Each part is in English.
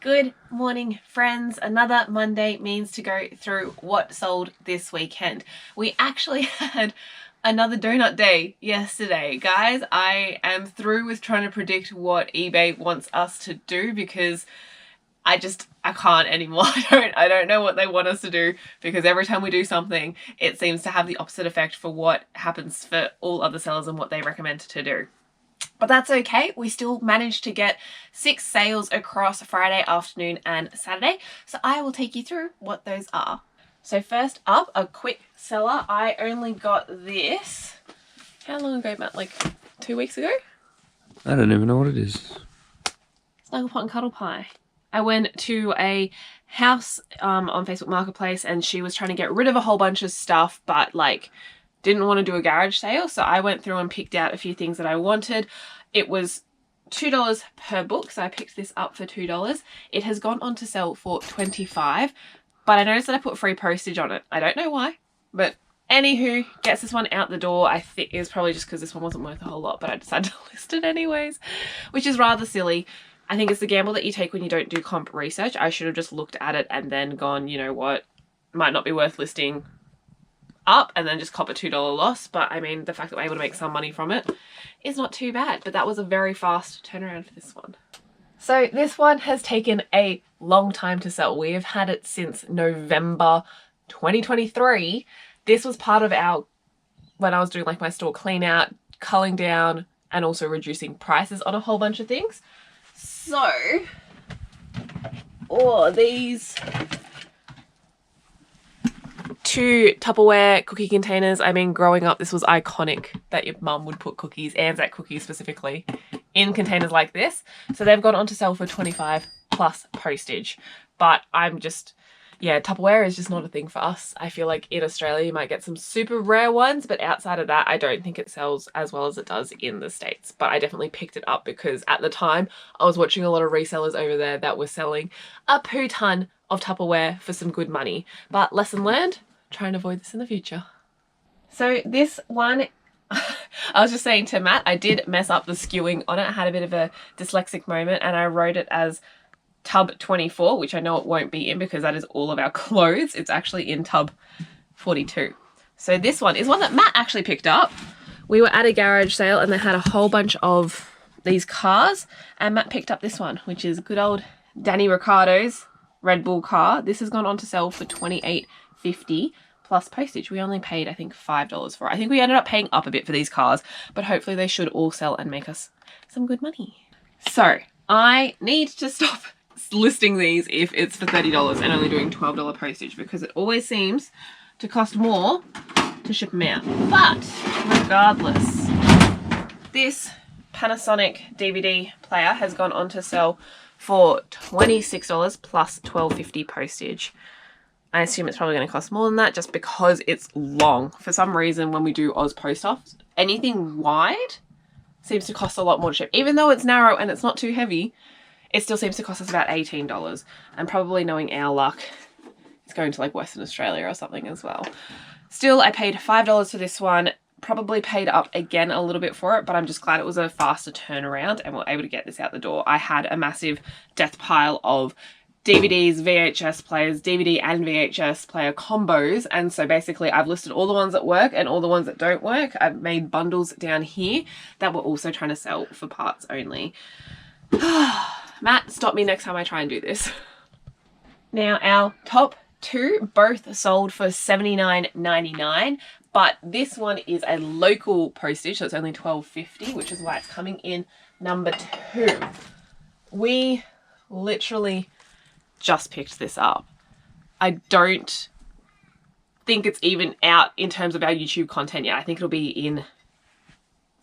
Good morning, friends. Another Monday means to go through what sold this weekend. We actually had another donut day yesterday. Guys, I am through with trying to predict what eBay wants us to do because I can't anymore. I don't know what they want us to do because every time we do something, it seems to have the opposite effect for what happens for all other sellers and what they recommend to do. But that's okay. We still managed to get 6 sales across Friday afternoon and Saturday. So I will take you through what those are. So first up, a quick seller. I only got this. How long ago, Matt? Like 2 weeks ago? I don't even know what it is. Snuggle Pot and Cuddle Pie. I went to a house on Facebook Marketplace and she was trying to get rid of a whole bunch of stuff, but didn't want to do a garage sale. So I went through and picked out a few things that I wanted. It was $2 per book. So I picked this up for $2. It has gone on to sell for $25, but I noticed that I put free postage on it. I don't know why, but anywho, gets this one out the door. I think it was probably just because this one wasn't worth a whole lot, but I decided to list it anyways, which is rather silly. I think it's the gamble that you take when you don't do comp research. I should have just looked at it and then gone, you know what, might not be worth listing up and then just cop a $2 loss. But I mean, the fact that we're able to make some money from it is not too bad, but that was a very fast turnaround for this one. So this one has taken a long time to sell. We have had it since November 2023. This was part of when I was doing my store clean out, culling down, and also reducing prices on a whole bunch of things. So, these 2 Tupperware cookie containers. I mean, growing up, this was iconic that your mum would put cookies, Anzac cookies specifically, in containers like this. So they've gone on to sell for $25 plus postage. But Tupperware is just not a thing for us. I feel like in Australia you might get some super rare ones, but outside of that, I don't think it sells as well as it does in the States. But I definitely picked it up because at the time I was watching a lot of resellers over there that were selling a poo ton of Tupperware for some good money. But lesson learned, try and avoid this in the future. So this one, I was just saying to Matt, I did mess up the skewing on it. I had a bit of a dyslexic moment and I wrote it as tub 24, which I know it won't be in because that is all of our clothes. It's actually in tub 42. So this one is one that Matt actually picked up. We were at a garage sale and they had a whole bunch of these cars and Matt picked up this one, which is good old Danny Ricciardo's Red Bull car. This has gone on to sell for $28.50 plus postage. We only paid, I think, $5 for it. I think we ended up paying up a bit for these cars, but hopefully they should all sell and make us some good money. So I need to stop listing these if it's for $30 and only doing $12 postage because it always seems to cost more to ship them out. But regardless, this Panasonic DVD player has gone on to sell for $26 plus $12.50 postage. I assume it's probably going to cost more than that just because it's long. For some reason, when we do Oz Post Office, anything wide seems to cost a lot more to ship. Even though it's narrow and it's not too heavy, it still seems to cost us about $18. And probably knowing our luck, it's going to Western Australia or something as well. Still, I paid $5 for this one. Probably paid up again a little bit for it, but I'm just glad it was a faster turnaround and we're able to get this out the door. I had a massive death pile of DVDs, VHS players, DVD and VHS player combos. And so basically I've listed all the ones that work and all the ones that don't work. I've made bundles down here that we're also trying to sell for parts only. Matt, stop me next time I try and do this. Now our top 2 both sold for $79.99, but this one is a local postage, so it's only $12.50, which is why it's coming in number 2. We literally just picked this up. I don't think it's even out in terms of our YouTube content yet. I think it'll be in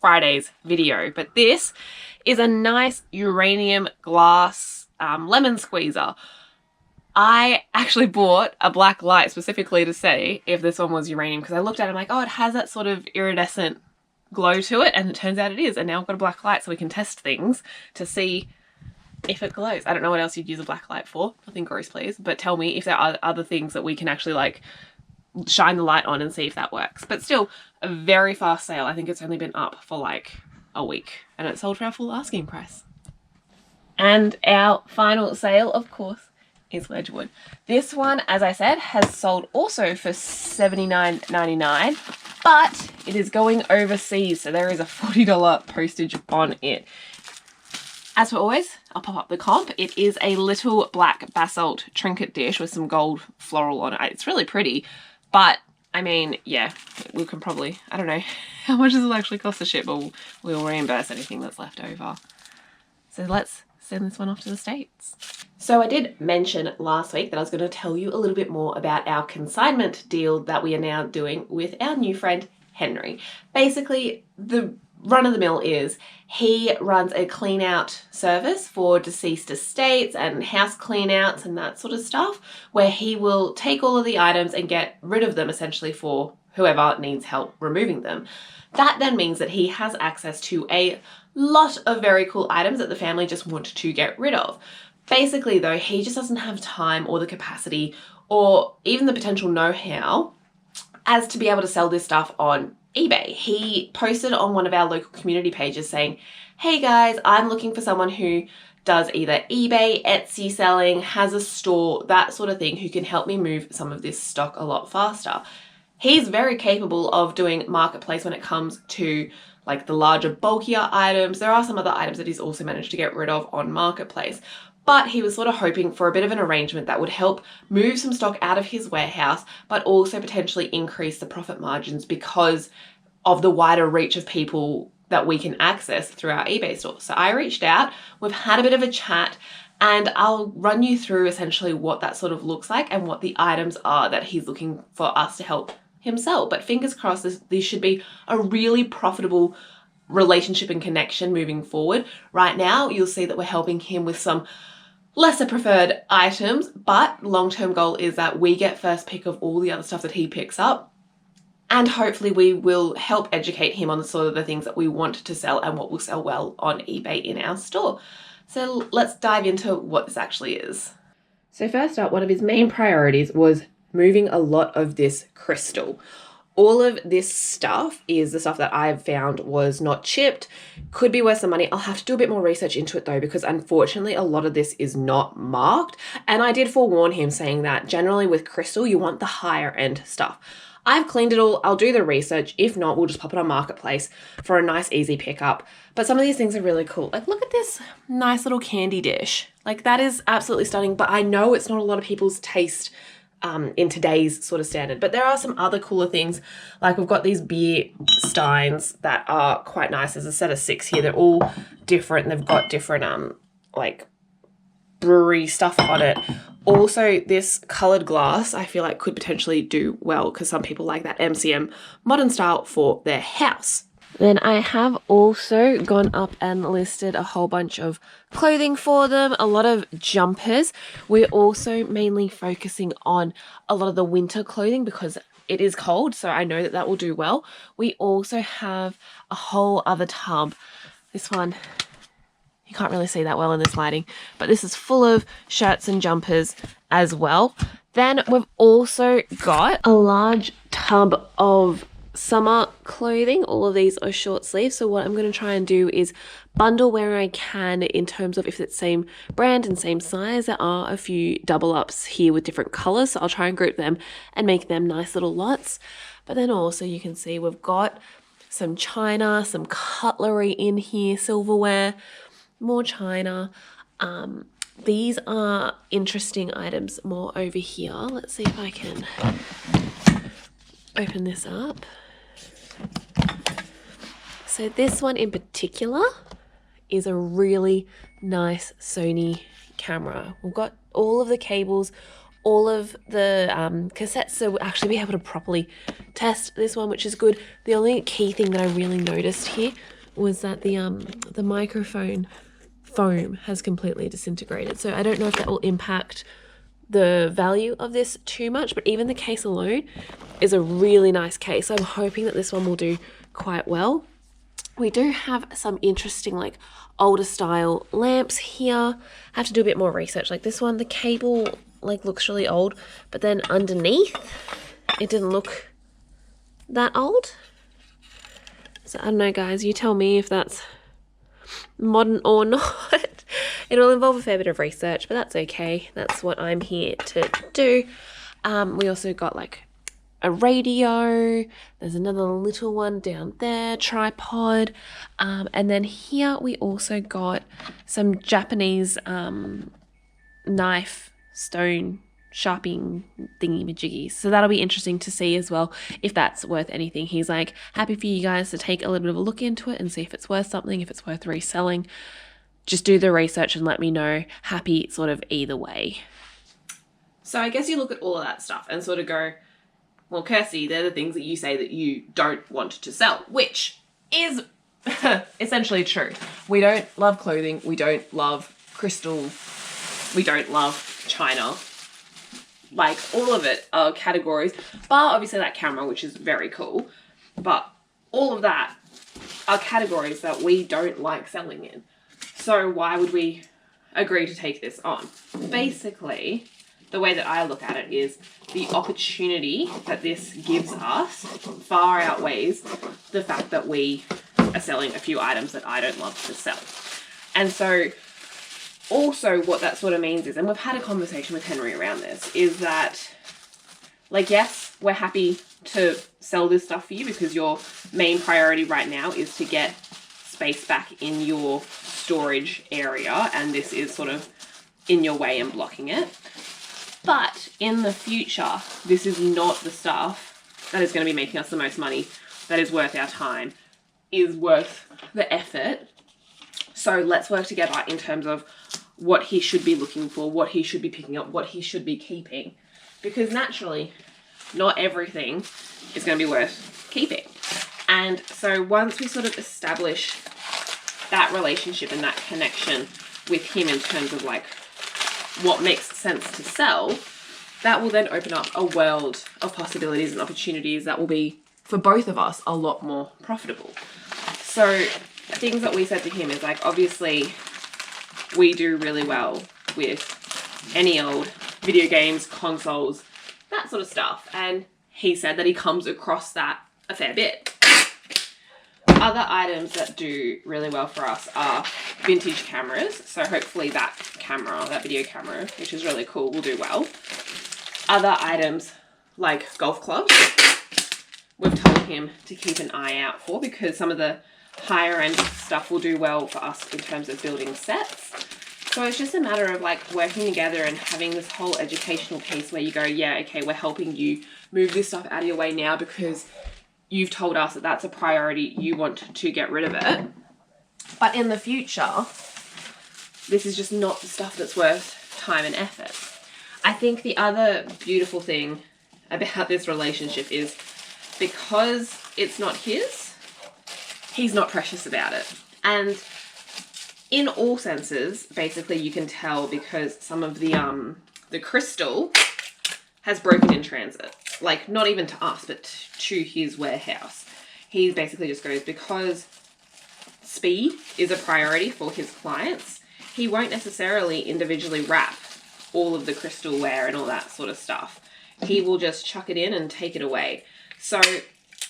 Friday's video, but this is a nice uranium glass lemon squeezer. I actually bought a black light specifically to see if this one was uranium because I looked at it and I'm like, oh, it has that sort of iridescent glow to it, and it turns out it is. And now I've got a black light so we can test things to see if it glows. I don't know what else you'd use a black light for. Nothing gross, please. But tell me if there are other things that we can actually shine the light on and see if that works. But still, a very fast sale. I think it's only been up for a week and it sold for our full asking price. And our final sale, of course, is Wedgwood. This one, as I said, has sold also for $79.99, but it is going overseas, so there is a $40 postage on it. As for always, I'll pop up the comp. It is a little black basalt trinket dish with some gold floral on it. It's really pretty, but I mean, yeah, we can probably, I don't know how much this will actually cost to ship, but we'll reimburse anything that's left over. So let's send this one off to the States. So I did mention last week that I was going to tell you a little bit more about our consignment deal that we are now doing with our new friend, Henry. Basically, the run of the mill is he runs a clean out service for deceased estates and house clean outs and that sort of stuff, where he will take all of the items and get rid of them essentially for whoever needs help removing them. That then means that he has access to a lot of very cool items that the family just want to get rid of. Basically though, he just doesn't have time or the capacity or even the potential know-how as to be able to sell this stuff on eBay. He posted on one of our local community pages saying, hey guys, I'm looking for someone who does either eBay, Etsy selling, has a store, that sort of thing, who can help me move some of this stock a lot faster. He's very capable of doing marketplace when it comes to like the larger, bulkier items. There are some other items that he's also managed to get rid of on marketplace. But he was sort of hoping for a bit of an arrangement that would help move some stock out of his warehouse, but also potentially increase the profit margins because of the wider reach of people that we can access through our eBay store. So I reached out, we've had a bit of a chat, and I'll run you through essentially what that sort of looks like and what the items are that he's looking for us to help him sell. But fingers crossed, this should be a really profitable relationship and connection moving forward. Right now, you'll see that we're helping him with some lesser preferred items, but long-term goal is that we get first pick of all the other stuff that he picks up. And hopefully we will help educate him on the sort of the things that we want to sell and what will sell well on eBay in our store. So let's dive into what this actually is. So first up, one of his main priorities was moving a lot of this crystal. All of this stuff is the stuff that I've found was not chipped, could be worth some money. I'll have to do a bit more research into it though, because unfortunately a lot of this is not marked. And I did forewarn him saying that generally with crystal, you want the higher end stuff. I've cleaned it all. I'll do the research. If not, we'll just pop it on Marketplace for a nice, easy pickup. But some of these things are really cool. Like, look at this nice little candy dish. Like, that is absolutely stunning, but I know it's not a lot of people's taste in today's sort of standard. But there are some other cooler things. Like, we've got these beer steins that are quite nice. There's a set of 6 here. They're all different. They've got different, like, brewery stuff on it. Also, this coloured glass I feel like could potentially do well because some people like that MCM modern style for their house. Then I have also gone up and listed a whole bunch of clothing for them, a lot of jumpers. We're also mainly focusing on a lot of the winter clothing because it is cold, so I know that that will do well. We also have a whole other tub. This one, you can't really see that well in this lighting, but this is full of shirts and jumpers as well. Then we've also got a large tub of summer clothing. All of these are short sleeves. So what I'm going to try and do is bundle where I can in terms of if it's same brand and same size. There are a few double ups here with different colors. So I'll try and group them and make them nice little lots. But then also you can see we've got some china, some cutlery in here, silverware, more china. These are interesting items more over here. Let's see if I can open this up. So this one in particular is a really nice Sony camera. We've got all of the cables, all of the cassettes, so we'll actually be able to properly test this one, which is good. The only key thing that I really noticed here was that the microphone foam has completely disintegrated. So I don't know if that will impact the value of this too much, but even the case alone is a really nice case. I'm hoping that this one will do quite well. We do have some interesting like older style lamps here. I have to do a bit more research. Like this one, the cable like looks really old, but then underneath it didn't look that old. So I don't know guys, you tell me if that's modern or not. It'll involve a fair bit of research, but that's okay. That's what I'm here to do. We also got like a radio. There's another little one down there, tripod. And then here we also got some Japanese knife, stone, sharpening thingy-majiggies. So that'll be interesting to see as well if that's worth anything. He's like, happy for you guys to take a little bit of a look into it and see if it's worth something, if it's worth reselling. Just do the research and let me know. Happy sort of either way. So I guess you look at all of that stuff and sort of go, well, Kirsty, they're the things that you say that you don't want to sell, which is essentially true. We don't love clothing. We don't love crystal. We don't love China. Like, all of it are categories, bar obviously that camera, which is very cool, but all of that are categories that we don't like selling in. So why would we agree to take this on? Basically, the way that I look at it is the opportunity that this gives us far outweighs the fact that we are selling a few items that I don't love to sell. And so also what that sort of means is, and we've had a conversation with Henry around this, is that, like, yes, we're happy to sell this stuff for you because your main priority right now is to get space back in your storage area, and this is sort of in your way and blocking it. But in the future, this is not the stuff that is going to be making us the most money, that is worth our time, is worth the effort. So let's work together in terms of what he should be looking for, what he should be picking up, what he should be keeping. Because naturally, not everything is going to be worth keeping. And so once we sort of establish that relationship and that connection with him in terms of like what makes sense to sell, that will then open up a world of possibilities and opportunities that will be, for both of us, a lot more profitable. So things that we said to him is like, obviously we do really well with any old video games, consoles, that sort of stuff. And he said that he comes across that a fair bit. Other items that do really well for us are vintage cameras. So hopefully that camera, that video camera, which is really cool, will do well. Other items like golf clubs, we've told him to keep an eye out for because some of the higher end stuff will do well for us in terms of building sets. So it's just a matter of like working together and having this whole educational piece where you go, yeah, okay, we're helping you move this stuff out of your way now because you've told us that that's a priority, you want to get rid of it. But in the future, this is just not the stuff that's worth time and effort. I think the other beautiful thing about this relationship is because it's not his, he's not precious about it. And in all senses, basically you can tell because some of the crystal has broken in transit. Like, not even to us, but to his warehouse. He basically just goes, because speed is a priority for his clients, he won't necessarily individually wrap all of the crystal ware and all that sort of stuff. He will just chuck it in and take it away. So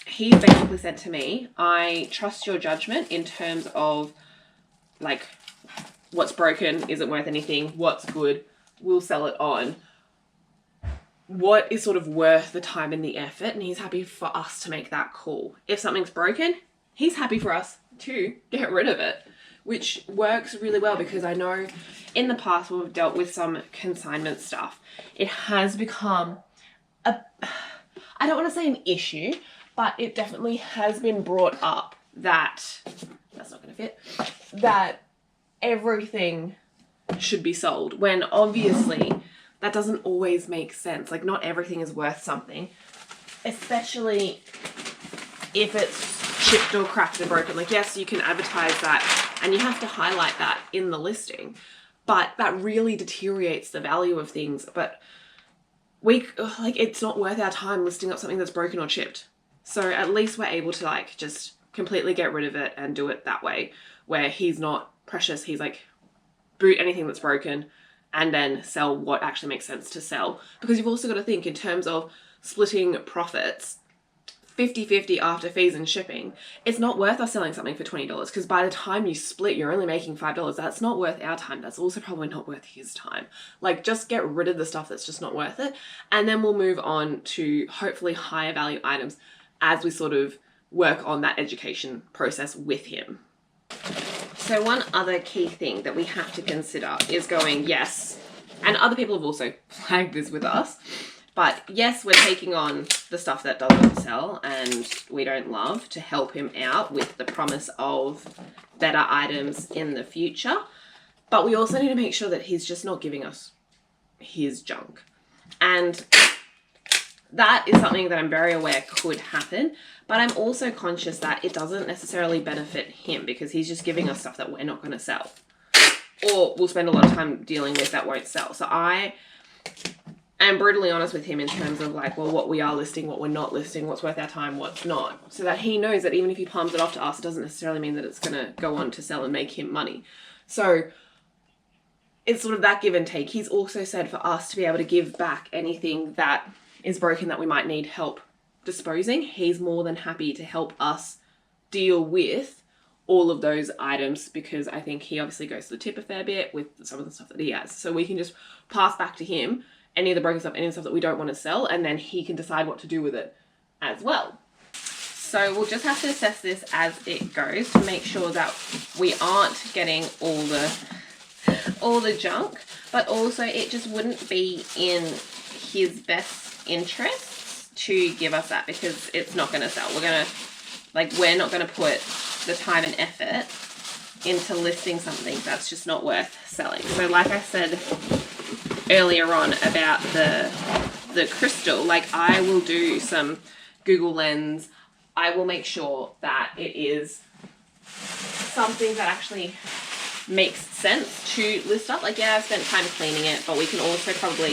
he basically said to me, I trust your judgment in terms of like what's broken isn't worth anything, what's good, we'll sell it on. What is sort of worth the time and the effort, and he's happy for us to make that call. If something's broken, he's happy for us to get rid of it, which works really well because I know in the past when we've dealt with some consignment stuff, it has become I don't want to say an issue, but it definitely has been brought up that, that's not going to fit, that everything should be sold when obviously that doesn't always make sense. Like, not everything is worth something, especially if it's chipped or cracked and broken. Like, yes, you can advertise that and you have to highlight that in the listing, but that really deteriorates the value of things. But it's not worth our time listing up something that's broken or chipped. So at least we're able to like just completely get rid of it and do it that way, where he's not precious. He's like, boot anything that's broken and then sell what actually makes sense to sell. Because you've also got to think in terms of splitting profits, 50-50 after fees and shipping, it's not worth us selling something for $20 because by the time you split, you're only making $5. That's not worth our time. That's also probably not worth his time. Like, just get rid of the stuff that's just not worth it. And then we'll move on to hopefully higher value items as we sort of work on that education process with him. So one other key thing that we have to consider is going, yes, and other people have also flagged this with us, but yes, we're taking on the stuff that doesn't sell and we don't love to help him out with the promise of better items in the future. But we also need to make sure that he's just not giving us his junk. And that is something that I'm very aware could happen. But I'm also conscious that it doesn't necessarily benefit him because he's just giving us stuff that we're not going to sell. Or we'll spend a lot of time dealing with that won't sell. So I am brutally honest with him in terms of like, well, what we are listing, what we're not listing, what's worth our time, what's not. So that he knows that even if he palms it off to us, it doesn't necessarily mean that it's going to go on to sell and make him money. So it's sort of that give and take. He's also said for us to be able to give back anything that is broken that we might need help disposing. He's more than happy to help us deal with all of those items because I think he obviously goes to the tip a fair bit with some of the stuff that he has. So we can just pass back to him any of the broken stuff, any of the stuff that we don't want to sell, and then he can decide what to do with it as well. So we'll just have to assess this as it goes to make sure that we aren't getting all the junk, but also it just wouldn't be in his best interests to give us that because it's not going to sell. We're not going to put the time and effort into listing something that's just not worth selling. So like I said earlier on about the crystal, like I will do some Google Lens. I will make sure that it is something that actually makes sense to list up. Like, yeah, I've spent time cleaning it, but we can also probably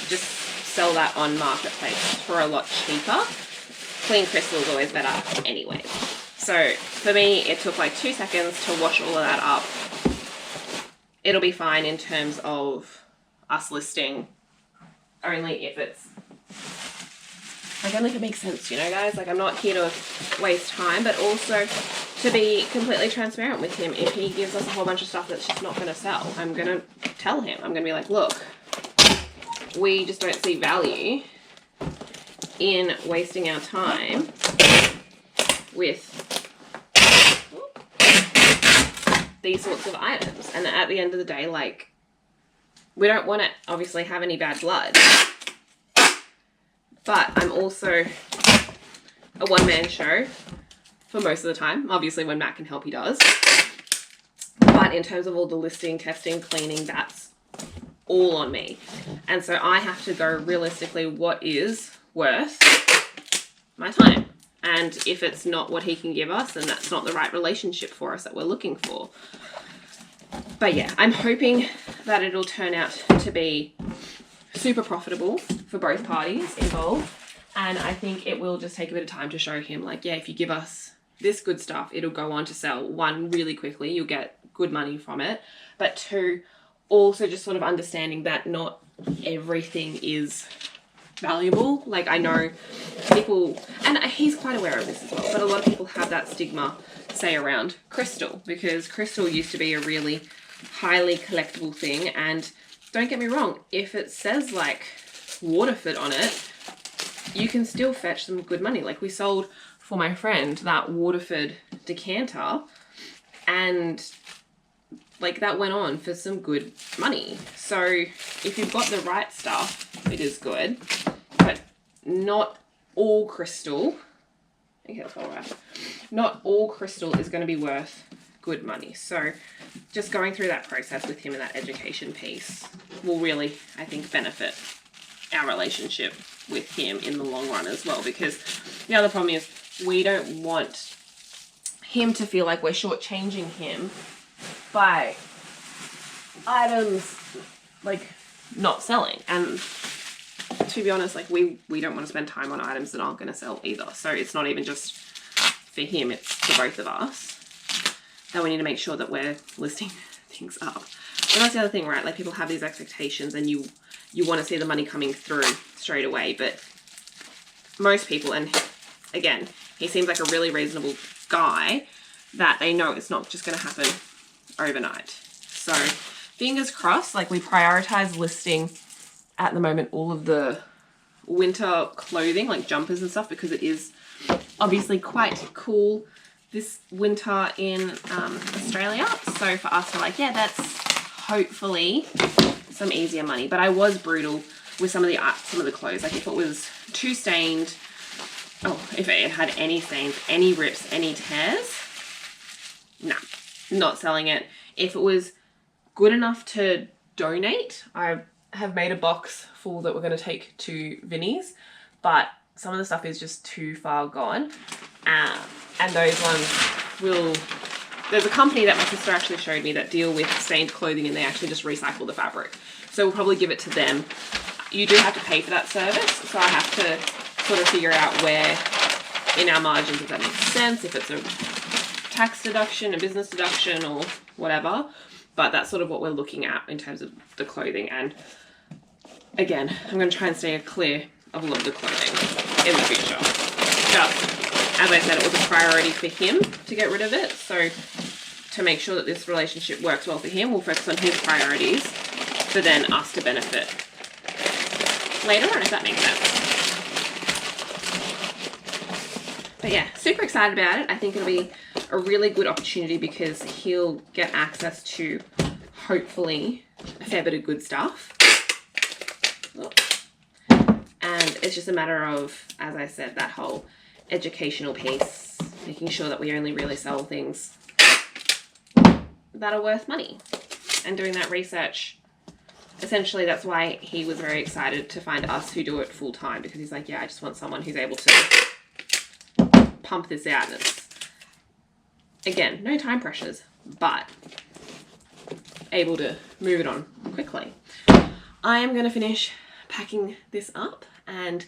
just sell that on Marketplace for a lot cheaper. Clean crystal is always better anyway. So for me, it took like 2 seconds to wash all of that up. It'll be fine in terms of us listing only if it's like only if it makes sense, you know, guys. Like, I'm not here to waste time, but also to be completely transparent with him. If he gives us a whole bunch of stuff that's just not going to sell, I'm going to tell him. I'm going to be like, look, we just don't see value in wasting our time with these sorts of items. And at the end of the day, like, we don't want to obviously have any bad blood, but I'm also a one-man show for most of the time. Obviously when Matt can help, he does. But in terms of all the listing, testing, cleaning, that's all on me. And so I have to go realistically what is worth my time. And if it's not what he can give us, then that's not the right relationship for us that we're looking for. But yeah, I'm hoping that it'll turn out to be super profitable for both parties involved. And I think it will just take a bit of time to show him, like, yeah, if you give us this good stuff, it'll go on to sell. 1, really quickly, you'll get good money from it. But 2, also just sort of understanding that not everything is valuable. Like, I know people, and he's quite aware of this as well, but a lot of people have that stigma, say, around crystal, because crystal used to be a really highly collectible thing. And don't get me wrong, if it says like Waterford on it, you can still fetch some good money. Like, we sold for my friend that Waterford decanter, and like that went on for some good money. So if you've got the right stuff, it is good, but not all crystal, okay, that's all right. Not all crystal is going to be worth good money. So just going through that process with him and that education piece will really, I think, benefit our relationship with him in the long run as well. Because the other problem is we don't want him to feel like we're shortchanging him by items like not selling. And to be honest, like we don't want to spend time on items that aren't going to sell either. So it's not even just for him, it's for both of us, that we need to make sure that we're listing things up. And that's the other thing, right? Like, people have these expectations and you want to see the money coming through straight away, but most people, and again, he seems like a really reasonable guy that they know it's not just going to happen overnight. So fingers crossed, like we prioritize listing at the moment all of the winter clothing, like jumpers and stuff, because it is obviously quite cool this winter in Australia. So for us to like, yeah, that's hopefully some easier money. But I was brutal with some of the clothes. Like if it was too stained, if it had any stains, any rips, any tears, nah, not selling it. If it was good enough to donate, I have made a box full that we're going to take to Vinnie's, but some of the stuff is just too far gone. And those ones there's a company that my sister actually showed me that deal with stained clothing, and they actually just recycle the fabric. So we'll probably give it to them. You do have to pay for that service, so I have to sort of figure out where in our margins, if that makes sense, if it's a tax deduction, a business deduction, or whatever. But that's sort of what we're looking at in terms of the clothing. And again, I'm going to try and stay clear of a lot of the clothing in the future. Just, as I said, it was a priority for him to get rid of it. So to make sure that this relationship works well for him, we'll focus on his priorities for then us to benefit later on, if that makes sense. But yeah, super excited about it. I think it'll be a really good opportunity because he'll get access to hopefully a fair bit of good stuff. And it's just a matter of, as I said, that whole educational piece, making sure that we only really sell things that are worth money and doing that research. Essentially, that's why he was very excited to find us who do it full time, because he's like, yeah, I just want someone who's able to pump this out. And it's, again, no time pressures, but able to move it on quickly. I am going to finish packing this up, and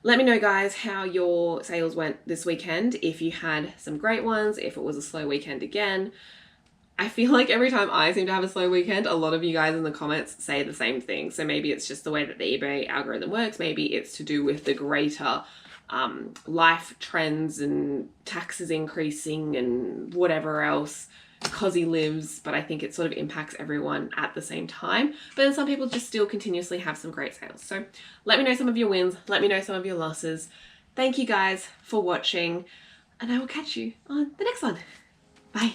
let me know, guys, how your sales went this weekend. If you had some great ones, if it was a slow weekend again. I feel like every time I seem to have a slow weekend, a lot of you guys in the comments say the same thing. So maybe it's just the way that the eBay algorithm works. Maybe it's to do with the greater life trends and taxes increasing and whatever else, because he lives, but I think it sort of impacts everyone at the same time. But then some people just still continuously have some great sales. So let me know some of your wins. Let me know some of your losses. Thank you guys for watching, and I will catch you on the next one. Bye.